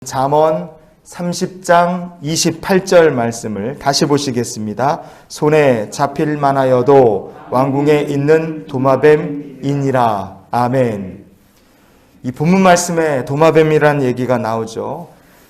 잠언 30장 28절 말씀을 다시 보시겠습니다. 손에 잡힐 만하여도 왕궁에 있는 도마뱀이니라. 아멘. 이 본문 말씀에 도마뱀이라는 얘기가 나오죠.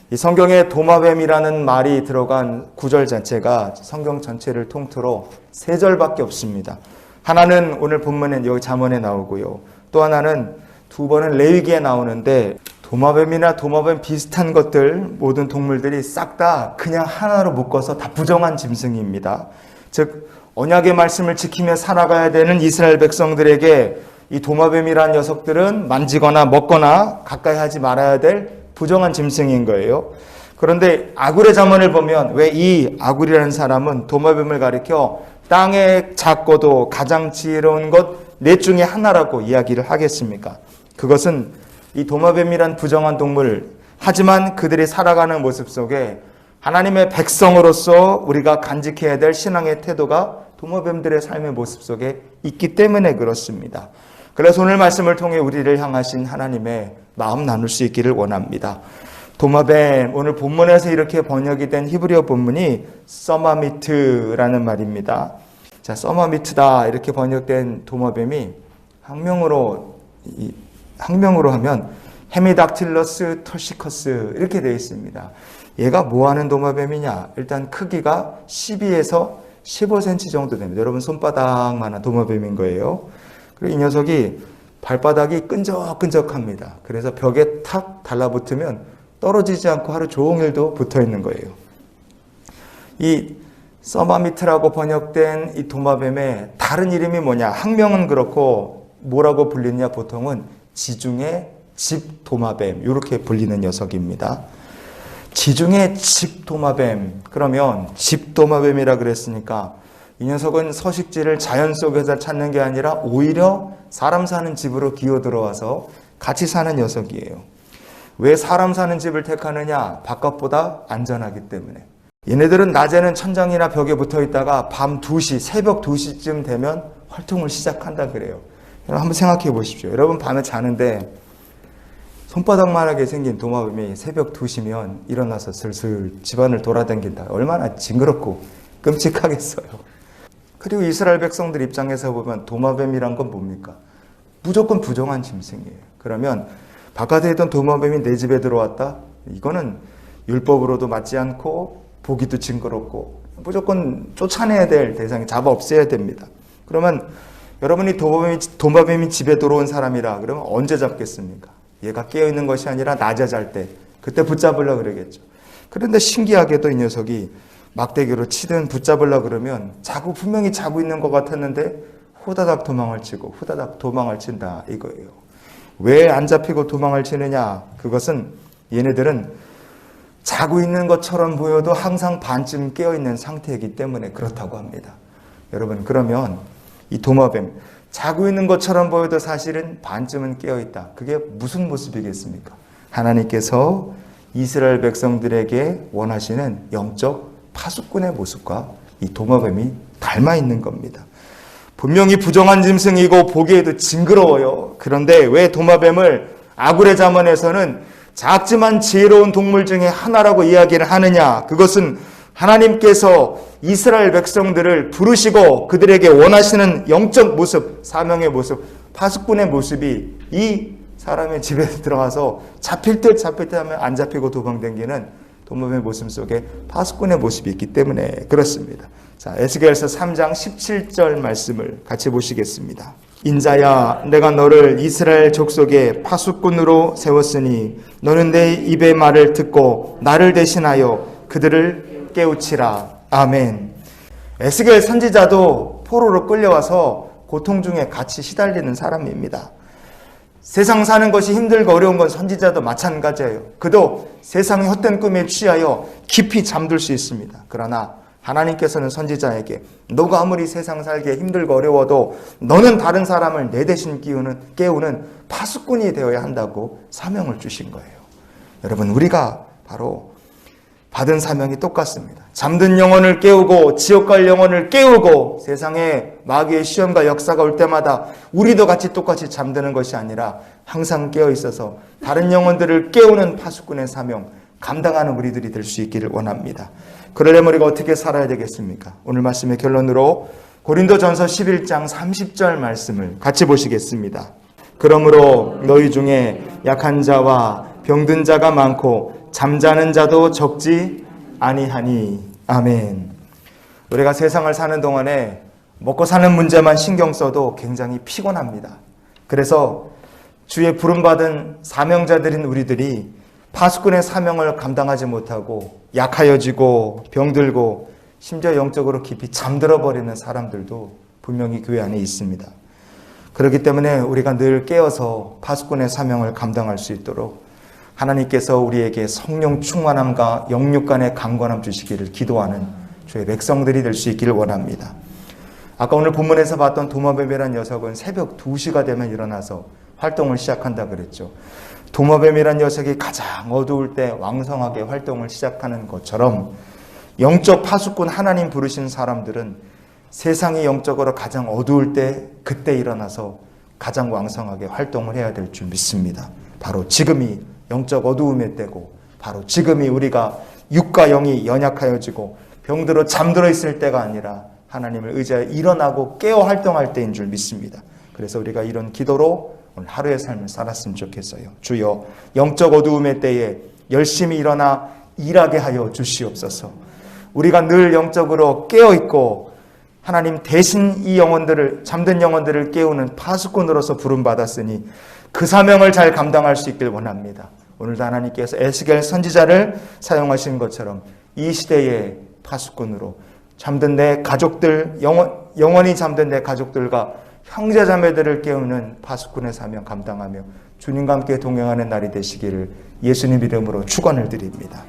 이 성경에 도마뱀이라는 말이 들어간 구절 자체가 성경 전체를 통틀어 세 절밖에 없습니다. 하나는 오늘 본문에 여기 잠언에 나오고요. 또 하나는 두 번은 레위기에 나오는데 도마뱀이나 도마뱀 비슷한 것들 모든 동물들이 싹 다 그냥 하나로 묶어서 다 부정한 짐승입니다. 즉 언약의 말씀을 지키며 살아가야 되는 이스라엘 백성들에게 이 도마뱀이라는 녀석들은 만지거나 먹거나 가까이 하지 말아야 될 부정한 짐승인 거예요. 그런데 아굴의 잠언을 보면 왜 이 아굴이라는 사람은 도마뱀을 가리켜 땅에 작고도 가장 지혜로운 것 넷 중에 하나라고 이야기를 하겠습니까? 그것은 이 도마뱀이란 부정한 동물, 하지만 그들이 살아가는 모습 속에 하나님의 백성으로서 우리가 간직해야 될 신앙의 태도가 도마뱀들의 삶의 모습 속에 있기 때문에 그렇습니다. 그래서 오늘 말씀을 통해 우리를 향하신 하나님의 마음 나눌 수 있기를 원합니다. 도마뱀, 오늘 본문에서 이렇게 번역이 된 히브리어 본문이 서마미트라는 말입니다. 자, 서마미트다 이렇게 번역된 도마뱀이 학명으로 하면 헤미닥틸러스 털시커스 이렇게 되어 있습니다. 얘가 뭐하는 도마뱀이냐? 일단 크기가 12에서 15cm 정도 됩니다. 여러분 손바닥만한 도마뱀인 거예요. 그리고 이 녀석이 발바닥이 끈적끈적합니다. 그래서 벽에 탁 달라붙으면 떨어지지 않고 하루 종일도 붙어 있는 거예요. 이 서마미트라고 번역된 이 도마뱀의 다른 이름이 뭐냐? 학명은 그렇고 뭐라고 불리느냐? 보통은 지중해 집도마뱀 이렇게 불리는 녀석입니다. 지중해 집도마뱀, 그러면 집도마뱀이라 그랬으니까 이 녀석은 서식지를 자연 속에서 찾는 게 아니라 오히려 사람 사는 집으로 기어 들어와서 같이 사는 녀석이에요. 왜 사람 사는 집을 택하느냐? 바깥보다 안전하기 때문에. 얘네들은 낮에는 천장이나 벽에 붙어 있다가 밤 2시, 새벽 2시쯤 되면 활동을 시작한다 그래요. 여러분 한번 생각해 보십시오. 여러분 밤에 자는데 손바닥만하게 생긴 도마뱀이 새벽 2시면 일어나서 슬슬 집안을 돌아다닌다. 얼마나 징그럽고 끔찍하겠어요. 그리고 이스라엘 백성들 입장에서 보면 도마뱀이란 건 뭡니까? 무조건 부정한 짐승이에요. 그러면 바깥에 있던 도마뱀이 내 집에 들어왔다? 이거는 율법으로도 맞지 않고 보기도 징그럽고 무조건 쫓아내야 될 대상이 잡아 없애야 됩니다. 그러면 여러분이 도마뱀이 집에 들어온 사람이라 그러면 언제 잡겠습니까? 얘가 깨어있는 것이 아니라 낮에 잘 때 그때 붙잡으려고 그러겠죠. 그런데 신기하게도 이 녀석이 막대기로 치든 붙잡으려고 그러면 분명히 자고 있는 것 같았는데 후다닥 도망을 치고 후다닥 도망을 친다 이거예요. 왜 안 잡히고 도망을 치느냐? 그것은 얘네들은 자고 있는 것처럼 보여도 항상 반쯤 깨어있는 상태이기 때문에 그렇다고 합니다. 여러분 그러면 이 도마뱀 자고 있는 것처럼 보여도 사실은 반쯤은 깨어있다. 그게 무슨 모습이겠습니까? 하나님께서 이스라엘 백성들에게 원하시는 영적 파수꾼의 모습과 이 도마뱀이 닮아 있는 겁니다. 분명히 부정한 짐승이고 보기에도 징그러워요. 그런데 왜 도마뱀을 아굴의 잠언에서는 작지만 지혜로운 동물 중에 하나라고 이야기를 하느냐? 그것은 하나님께서 이스라엘 백성들을 부르시고 그들에게 원하시는 영적 모습, 사명의 모습, 파수꾼의 모습이 이 사람의 집에 들어가서 잡힐 듯 하면 안 잡히고 도망다니는 도마뱀의 모습 속에 파수꾼의 모습이 있기 때문에 그렇습니다. 자, 에스겔서 3장 17절 말씀을 같이 보시겠습니다. 인자야, 내가 너를 이스라엘 족속의 파수꾼으로 세웠으니 너는 내 입의 말을 듣고 나를 대신하여 그들을 깨우치라. 아멘. 에스겔 선지자도 포로로 끌려와서 고통 중에 같이 시달리는 사람입니다. 세상 사는 것이 힘들고 어려운 건 선지자도 마찬가지예요. 그도 세상의 헛된 꿈에 취하여 깊이 잠들 수 있습니다. 그러나 하나님께서는 선지자에게 너가 아무리 세상 살기에 힘들고 어려워도 너는 다른 사람을 내 대신 깨우는 파수꾼이 되어야 한다고 사명을 주신 거예요. 여러분 우리가 바로 받은 사명이 똑같습니다. 잠든 영혼을 깨우고 지옥 갈 영혼을 깨우고 세상에 마귀의 시험과 역사가 올 때마다 우리도 똑같이 잠드는 것이 아니라 항상 깨어 있어서 다른 영혼들을 깨우는 파수꾼의 사명, 감당하는 우리들이 될 수 있기를 원합니다. 그러려면 우리가 어떻게 살아야 되겠습니까? 오늘 말씀의 결론으로 고린도전서 11장 30절 말씀을 같이 보시겠습니다. 그러므로 너희 중에 약한 자와 병든 자가 많고 잠자는 자도 적지 아니하니. 아멘. 우리가 세상을 사는 동안에 먹고 사는 문제만 신경 써도 굉장히 피곤합니다. 그래서 주의 부름받은 사명자들인 우리들이 파수꾼의 사명을 감당하지 못하고 약하여지고 병들고 심지어 영적으로 깊이 잠들어 버리는 사람들도 분명히 교회 안에 있습니다. 그렇기 때문에 우리가 늘 깨어서 파수꾼의 사명을 감당할 수 있도록 하나님께서 우리에게 성령 충만함과 영육 간의 강건함 주시기를 기도하는 주의 백성들이 될 수 있기를 원합니다. 아까 오늘 본문에서 봤던 도마뱀이라는 녀석은 새벽 2시가 되면 일어나서 활동을 시작한다 그랬죠. 도마뱀이라는 녀석이 가장 어두울 때 왕성하게 활동을 시작하는 것처럼 영적 파수꾼 하나님 부르신 사람들은 세상이 영적으로 가장 어두울 때 그때 일어나서 가장 왕성하게 활동을 해야 될 줄 믿습니다. 바로 지금이 영적 어두움의 때고 바로 지금이 우리가 육과 영이 연약하여지고 병들어 잠들어 있을 때가 아니라 하나님을 의지하여 일어나고 깨어 활동할 때인 줄 믿습니다. 그래서 우리가 이런 기도로 오늘 하루의 삶을 살았으면 좋겠어요. 주여, 영적 어두움의 때에 열심히 일어나 일하게 하여 주시옵소서. 우리가 늘 영적으로 깨어있고 하나님 대신 이 영혼들을, 잠든 영혼들을 깨우는 파수꾼으로서 부름받았으니 그 사명을 잘 감당할 수 있길 원합니다. 오늘도 하나님께서 에스겔 선지자를 사용하신 것처럼 이 시대의 파수꾼으로 잠든 내 가족들, 영원히 잠든 내 가족들과 형제 자매들을 깨우는 파수꾼의 사명 감당하며 주님과 함께 동행하는 날이 되시기를 예수님 이름으로 축원을 드립니다.